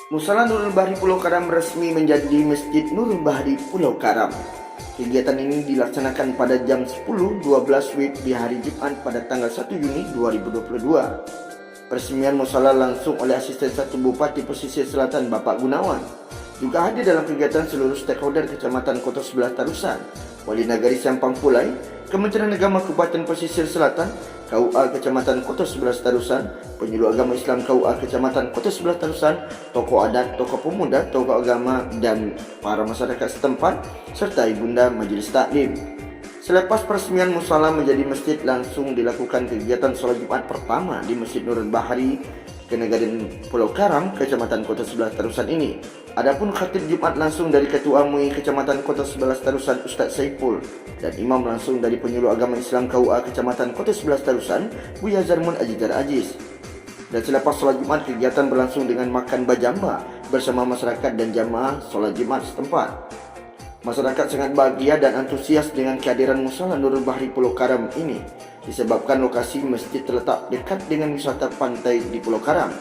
Musala Nurul Bahri Pulau Karam resmi menjadi Masjid Nurul Bahri Pulau Karam. Kegiatan ini dilaksanakan pada jam 10.12 WIB di hari Jumat pada tanggal 1 Juni 2022. Peresmian musala langsung oleh Asisten 1 Bupati Pesisir Selatan Bapak Gunawan. Juga hadir dalam kegiatan seluruh stakeholder Kecamatan Kota Sebelah Tarusan, Wali Nagari Sampang Pulai, Kementerian Agama Kabupaten Pesisir Selatan, KUA Kecamatan Kota Sebelah Tarusan, Penyuluh Agama Islam KUA Kecamatan Kota Sebelah Tarusan, tokoh adat, tokoh pemuda, tokoh agama, dan para masyarakat setempat, serta Ibunda Majelis Taklim. Selepas peresmian musala menjadi masjid, langsung dilakukan kegiatan sholat Jumat pertama di Masjid Nurul Bahri Kenegarian Pulau Karam, Kecamatan Kota Sebelah Tarusan ini. Adapun khatib Jumat langsung dari Ketua MUI Kecamatan Kota Sebelah Tarusan Ustaz Saiful, dan imam langsung dari Penyuluh Agama Islam KUA Kecamatan Kota Sebelah Tarusan Buya Zarmun Ajizar Aziz. Dan selepas sholat Jumat, kegiatan berlangsung dengan makan bajamba bersama masyarakat dan jamaah sholat Jumat setempat. Masyarakat sangat bahagia dan antusias dengan kehadiran musala Nurul Bahri Pulau Karam ini, disebabkan lokasi masjid terletak dekat dengan wisata pantai di Pulau Karam.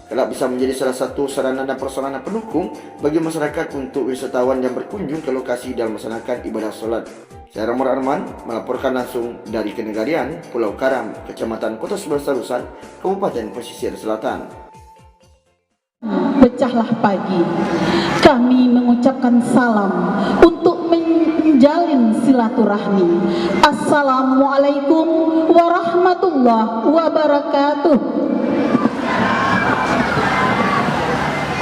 Kelak bisa menjadi salah satu sarana dan prasarana pendukung bagi masyarakat untuk wisatawan yang berkunjung ke lokasi dalam melaksanakan ibadah solat. Saya Ramur Arman melaporkan langsung dari Kenegarian Pulau Karam, Kecamatan Kota Sebelah Tarusan, Kabupaten Pesisir Selatan. Pecahlah pagi, kami mengucapkan salam untuk menjalin silaturahmi. Assalamualaikum warahmatullahi wabarakatuh.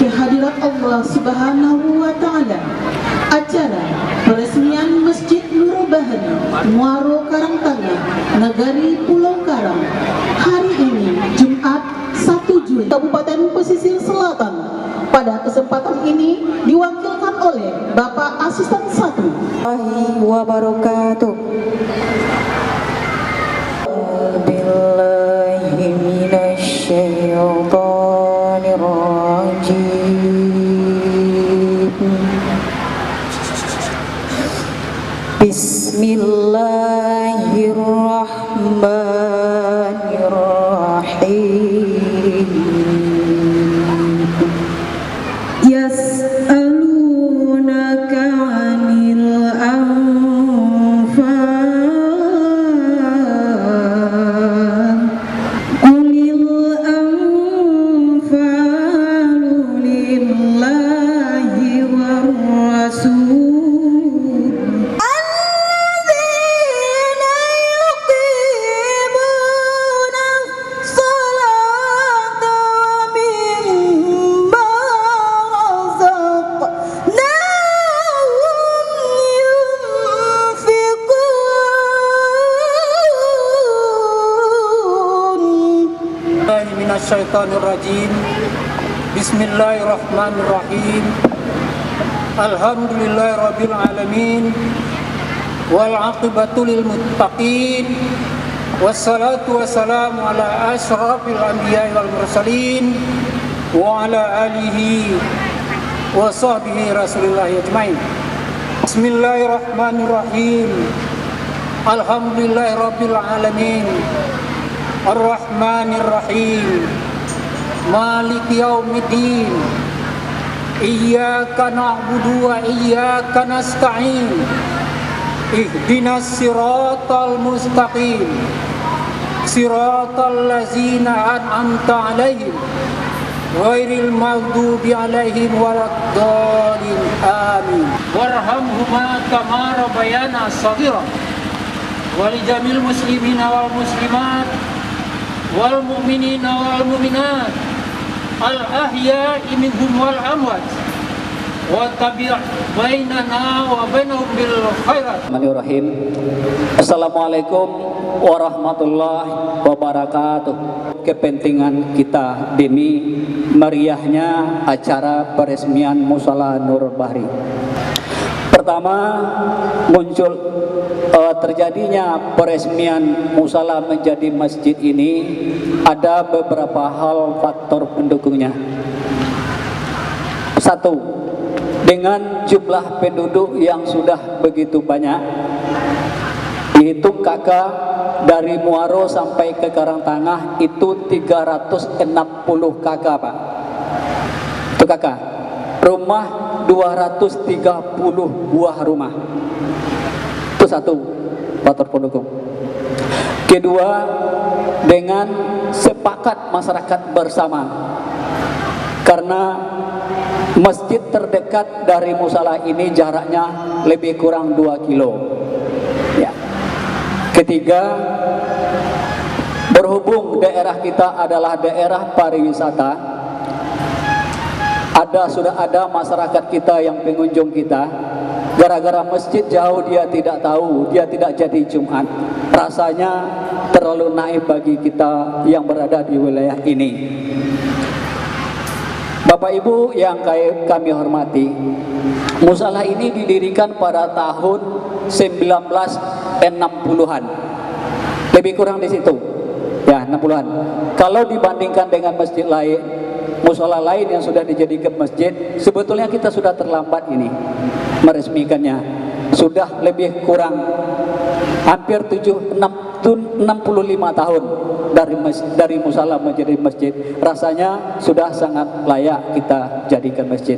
Kehadirat Allah Subhanahu wa Ta'ala, acara peresmian Masjid Nurul Bahri Muaro Karangtengah, Nagari Pulau Karam, hari ini Jumat 1 Juli Kabupaten Pesisir Selatan. Pada kesempatan ini diwakilkan oleh Bapak Asisten 1 wabarakatuh. Billahi minasyaitonir rajim. Bismillahirrahmanirrahim. Yas'alunaka 'anil anfal, qulil anfalu lillahi war rasul. Minasyaitonirrajim. Bismillahirrahmanirrahim. Alhamdulillahirabbil alamin wal aqibatu lil muttaqin wassalatu wassalamu ala asyrafil anbiya'i wal mursalin wa ala alihi wa sahbihi rasulillahi ajmain. Bismillahirrahmanirrahim. Alhamdulillahirabbil alamin Ar-Rahmanir-Rahim, Maliki Yaumiddin, Iyyaka na'budu wa iyyaka nasta'in, Ihdinas siratal mustaqim, Siratal ladzina an'amta 'alaihim, ghairil maghdubi 'alaihim waladdallin. Amin. Warhamhuma kama rabbayana shaghira. Wa li jamil muslimina wal muslimat wal mu'minina wal mu'minat al ahya'i minhum wal amwat wa tabi' bainana wa bainahum bil khairat. Bismillahirrahmanirrahim. Assalamualaikum warahmatullahi wabarakatuh. Kepentingan kita dini meriahnya acara peresmian musala Nurul Bahri. Pertama, muncul terjadinya peresmian musala menjadi masjid ini ada beberapa hal faktor pendukungnya. Satu, dengan jumlah penduduk yang sudah begitu banyak, dihitung kakak dari Muaro sampai ke Karangtengah itu 360 kakak, Pak. Itu kakak, rumah 230 buah rumah. Itu satu faktor pendukung. Kedua, dengan sepakat masyarakat bersama, karena masjid terdekat dari musala ini jaraknya lebih kurang 2 kilo. Ya. Ketiga, berhubung daerah kita adalah daerah pariwisata, sudah ada masyarakat kita yang pengunjung kita, gara-gara masjid jauh dia tidak tahu, dia tidak jadi Jumat, rasanya terlalu naif bagi kita yang berada di wilayah ini. Bapak Ibu yang kami hormati, musala ini didirikan pada tahun 1960-an, lebih kurang di situ, ya 60-an. Kalau dibandingkan dengan masjid lain, musala lain yang sudah dijadikan masjid, sebetulnya kita sudah terlambat ini meresmikannya. Sudah lebih kurang hampir 65 tahun dari musala menjadi masjid. Rasanya sudah sangat layak kita jadikan masjid.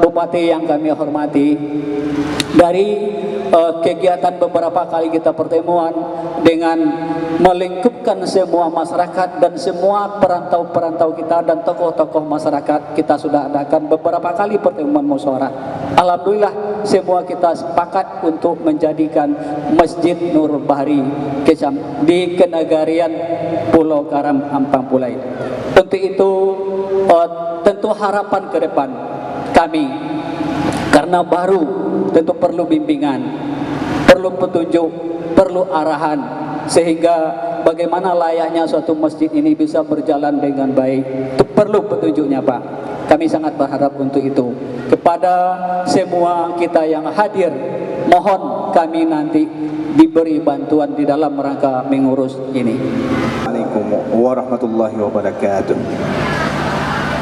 Bupati yang kami hormati, dari kegiatan beberapa kali kita pertemuan dengan melingkupkan semua masyarakat dan semua perantau-perantau kita dan tokoh-tokoh masyarakat, kita sudah adakan beberapa kali pertemuan musyawarah. Alhamdulillah semua kita sepakat untuk menjadikan Masjid Nurul Bahri di Kenagarian Pulau Karam, Ampang Pulai. Untuk itu tentu harapan ke depan kami, karena baru, tentu perlu bimbingan, perlu petunjuk, perlu arahan, sehingga bagaimana layaknya suatu masjid ini bisa berjalan dengan baik. Itu perlu petunjuknya Pak. Kami sangat berharap untuk itu. Kepada semua kita yang hadir, mohon kami nanti diberi bantuan di dalam rangka mengurus ini. Assalamualaikum warahmatullahi wabarakatuh.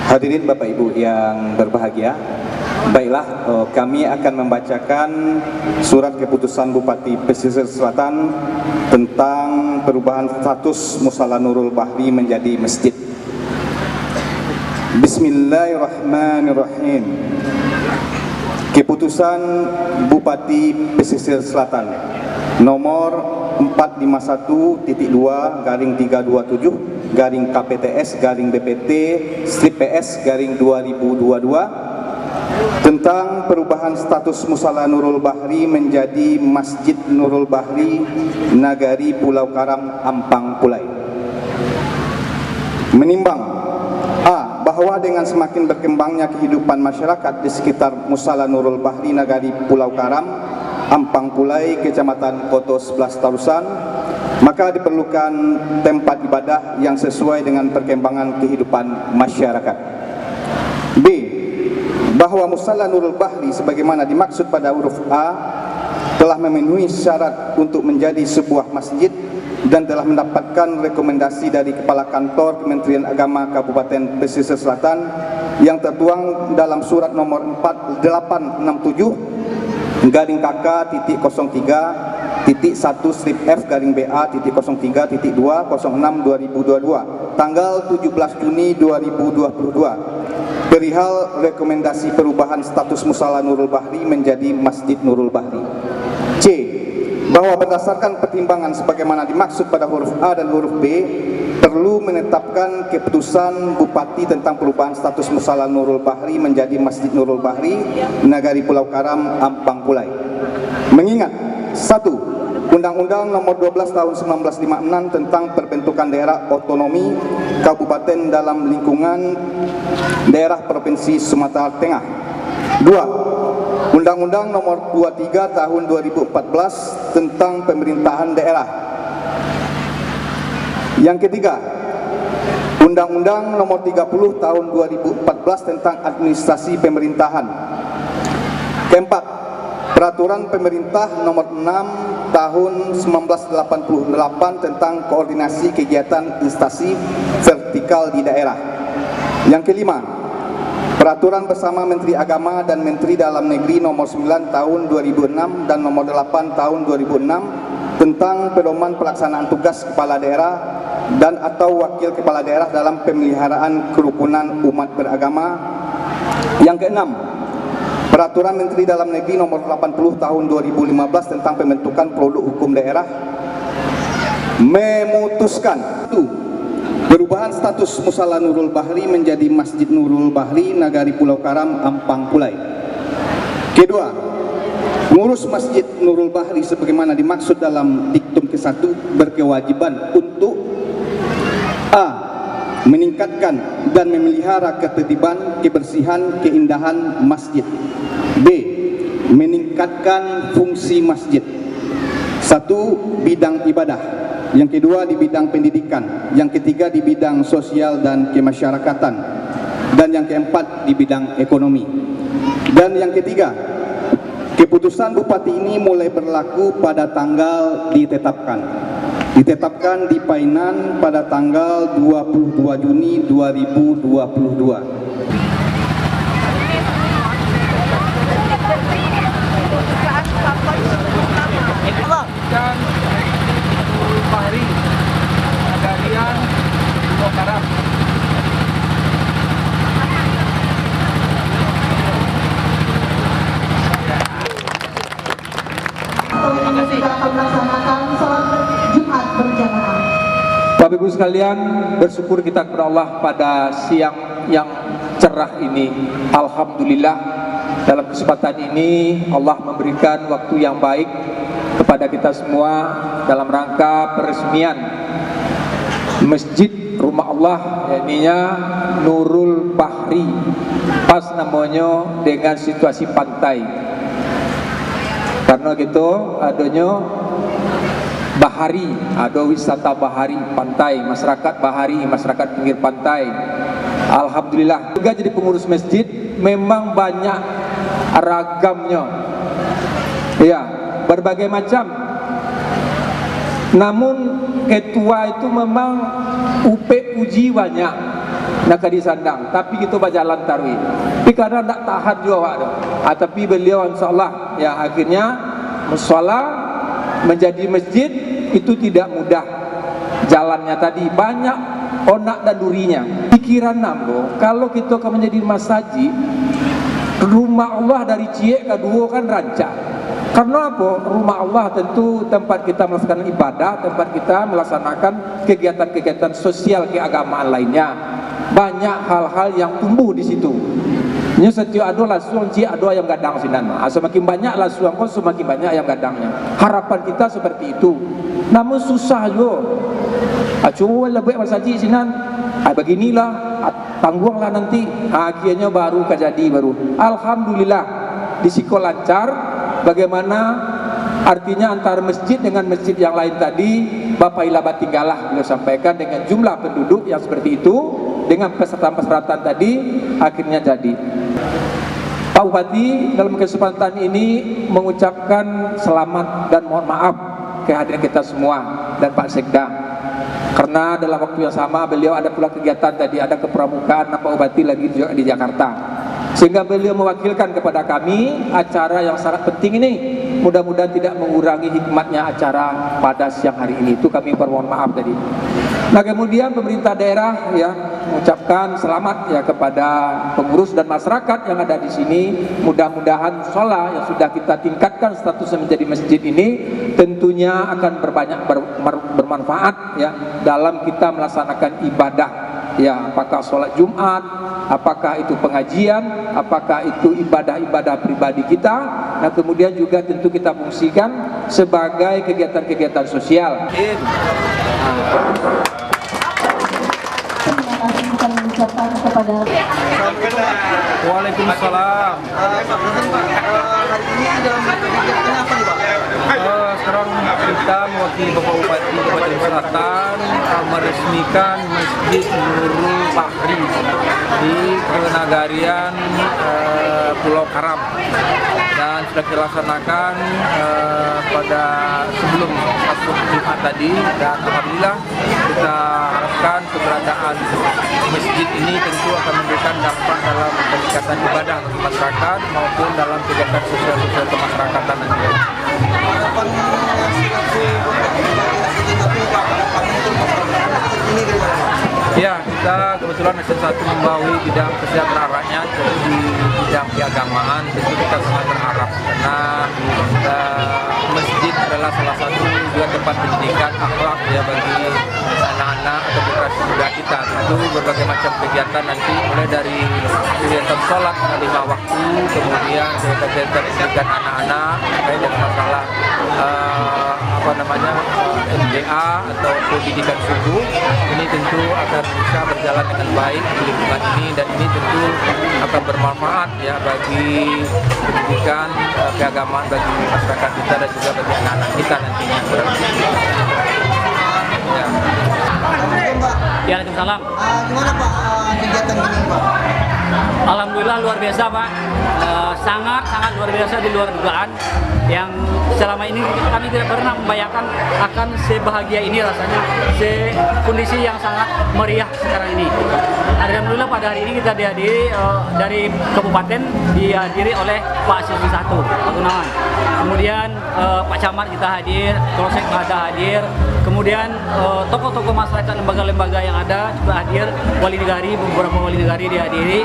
Hadirin Bapak Ibu yang berbahagia, baiklah, kami akan membacakan surat keputusan Bupati Pesisir Selatan tentang perubahan status Musala Nurul Bahri menjadi masjid. Bismillahirrahmanirrahim. Keputusan Bupati Pesisir Selatan nomor 451-327-KPTS-BPT/PS/2022 tentang perubahan status Musala Nurul Bahri menjadi Masjid Nurul Bahri Nagari Pulau Karam, Ampang Pulai. Menimbang A. Bahwa dengan semakin berkembangnya kehidupan masyarakat di sekitar Musala Nurul Bahri Nagari Pulau Karam, Ampang Pulai, Kecamatan Koto 11 Tarusan, maka diperlukan tempat ibadah yang sesuai dengan perkembangan kehidupan masyarakat. B. Bahwa Musala Nurul Bahri sebagaimana dimaksud pada huruf A telah memenuhi syarat untuk menjadi sebuah masjid dan telah mendapatkan rekomendasi dari Kepala Kantor Kementerian Agama Kabupaten Pesisir Selatan yang tertuang dalam surat nomor 4867-1/F/BA.03.2/06/2022 tanggal 17 Juni 2022 perihal rekomendasi perubahan status Musala Nurul Bahri menjadi Masjid Nurul Bahri. C. Bahwa berdasarkan pertimbangan sebagaimana dimaksud pada huruf A dan huruf B, perlu menetapkan keputusan Bupati tentang perubahan status Musala Nurul Bahri menjadi Masjid Nurul Bahri Nagari Pulau Karam, Ampang Pulai. Mengingat 1. Undang-Undang Nomor 12 Tahun 1956 tentang Perbentukan Daerah Otonomi Kabupaten dalam lingkungan daerah Provinsi Sumatera Tengah. 2. Undang-Undang Nomor 23 Tahun 2014 tentang Pemerintahan Daerah. Yang ketiga, Undang-Undang Nomor 30 Tahun 2014 tentang Administrasi Pemerintahan. Keempat, Peraturan Pemerintah Nomor 6 Tahun 1988 tentang Koordinasi Kegiatan Instansi Vertikal di Daerah. Yang kelima, Peraturan bersama Menteri Agama dan Menteri Dalam Negeri Nomor 9 Tahun 2006 dan Nomor 8 Tahun 2006 tentang pedoman pelaksanaan tugas kepala daerah dan atau wakil kepala daerah dalam pemeliharaan kerukunan umat beragama. Yang keenam, Peraturan Menteri Dalam Negeri Nomor 80 Tahun 2015 tentang pembentukan produk hukum daerah memutuskan perubahan status Musala Nurul Bahri menjadi Masjid Nurul Bahri Nagari Pulau Karam, Ampang Pulai. Kedua, pengurus Masjid Nurul Bahri sebagaimana dimaksud dalam diktum ke-1 berkewajiban untuk A. meningkatkan dan memelihara ketertiban, kebersihan, keindahan masjid. B. meningkatkan fungsi masjid. 1. Bidang ibadah. Yang kedua di bidang pendidikan. Yang ketiga di bidang sosial dan kemasyarakatan. Dan yang keempat di bidang ekonomi. Dan yang ketiga, keputusan Bupati ini mulai berlaku pada tanggal ditetapkan di Painan pada tanggal 22 Juni 2022. Dan Nurul Bahri Nagarian Pulau Karam. Kita akan melaksanakan sholat Jumat berjamaah. Bapak Ibu sekalian, bersyukur kita kepada Allah pada siang yang cerah ini. Alhamdulillah, dalam kesempatan ini Allah memberikan waktu yang baik kepada kita semua dalam rangka peresmian Masjid Rumah Allah, yakninya Nurul Bahri, pas namanya dengan situasi pantai. Karena gitu adanya bahari, ada wisata bahari, pantai, masyarakat bahari, masyarakat pinggir pantai. Alhamdulillah juga jadi pengurus masjid memang banyak ragamnya, ya, berbagai macam. Namun ketua itu memang uji banyak nak disandang, tapi kita berjalan tarwi. Tapi kadang tak tahan juga, tapi beliau insyaallah ya akhirnya musola menjadi masjid itu tidak mudah jalannya tadi, banyak onak dan durinya. Pikiran nambo kalau kita akan menjadi masjid, rumah Allah dari Ciek kedua kan rancak. Karena apa? Rumah Allah tentu tempat kita melaksanakan ibadah, tempat kita melaksanakan kegiatan-kegiatan sosial keagamaan lainnya. Banyak hal-hal yang tumbuh di situ. Nya setiap ada lasuang Ciek ada yang gadang sinan. Semakin banyak lasuang kau semakin banyak yang gadangnya. Harapan kita seperti itu. Namun susah juga. Coba lebih masjid sinan. Beginilah, tangguhlah nanti. Akhirnya baru kejadi baru. Alhamdulillah disiko lancar. Bagaimana artinya antara masjid dengan masjid yang lain tadi, Bapak Ilabat tinggalah beliau sampaikan dengan jumlah penduduk yang seperti itu, dengan persyaratan-persyaratan tadi akhirnya jadi. Pak Bupati dalam kesempatan ini mengucapkan selamat dan mohon maaf kehadiran kita semua dan Pak Sekda, karena dalam waktu yang sama beliau ada pula kegiatan tadi, ada kepramukaan Pak Bupati lagi di Jakarta, sehingga beliau mewakilkan kepada kami acara yang sangat penting ini. Mudah-mudahan tidak mengurangi hikmatnya acara pada siang hari ini. Itu kami permohon maaf tadi. Nah kemudian pemerintah daerah ya mengucapkan selamat ya kepada pengurus dan masyarakat yang ada di sini. Mudah-mudahan sholat yang sudah kita tingkatkan statusnya menjadi masjid ini tentunya akan bermanfaat ya dalam kita melaksanakan ibadah. Ya, apakah sholat Jumat, apakah itu pengajian, apakah itu ibadah-ibadah pribadi kita. Nah kemudian juga tentu kita fungsikan sebagai kegiatan-kegiatan sosial. Terima kasih kita mengucapkan kepada Waalaikumsalam. Hari ini dalam kegiatan apa nih Pak? Sekarang kita mewakili Bapak Bupati Kabupaten Selatan meresmikan Masjid Nurul Bahri di Nagarian Pulau Karam, dan sudah dilaksanakan pada sebelum masuk Jumat tadi, dan alhamdulillah kita harapkan keberadaan masjid ini tentu akan memberikan dampak dalam peningkatan ibadah bagi masyarakat maupun dalam kegiatan sosial kemasyarakatan nanti. Harapan yang kita kebetulan S1 membawahi bidang kesejahteraan rakyat di bidang keagamaan. Tentu kita sangat berharap karena masjid adalah salah satu juga tempat pendidikan akhlak ya bagi anak-anak atau generasi muda kita. Tentu berbagai macam kegiatan nanti mulai dari kegiatan sholat 5 waktu, kemudian kegiatan pendidikan anak-anak terkait dengan masalah MBA atau pendidikan suku. Ini tentu akan bisa berjalan dengan baik di lingkungan ini, dan ini tentu akan bermanfaat ya bagi pendidikan keagamaan bagi masyarakat kita dan juga bagi anak-anak kita nantinya. Ya. Ya, Waalaikumsalam. Gimana Pak kegiatan ini Pak? Alhamdulillah luar biasa Pak, sangat luar biasa, di luar dugaan. Yang selama ini kami tidak pernah membayangkan akan sebahagia ini rasanya, kondisi yang sangat meriah sekarang ini. Alhamdulillah pada hari ini kita dihadiri dari kabupaten, dihadiri oleh Pak Asisten 1 Pak Gunawan. Kemudian Pak Camat kita hadir, Polsek ada hadir, kemudian tokoh-tokoh masyarakat, lembaga-lembaga yang ada juga hadir, wali negari, beberapa wali negari dihadiri.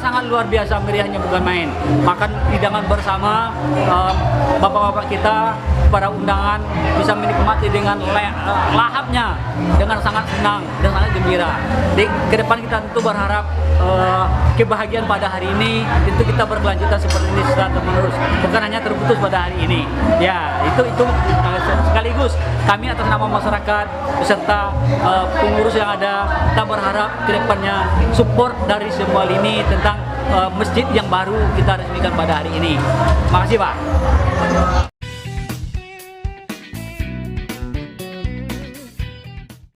Sangat luar biasa meriahnya, bukan main. Makan hidangan bersama, bapak-bapak kita para undangan bisa menikmati dengan lahapnya, dengan sangat senang dan sangat gembira. Di ke depan kita tentu berharap kebahagiaan pada hari ini tentu kita berkelanjutan seperti ini secara terus, bukan hanya terputus pada hari ini. Ya, itu sekaligus kami atas nama masyarakat beserta pengurus yang ada, kita berharap ke depannya support dari semua lini tentang masjid yang baru kita resmikan pada hari ini. Terima kasih Pak.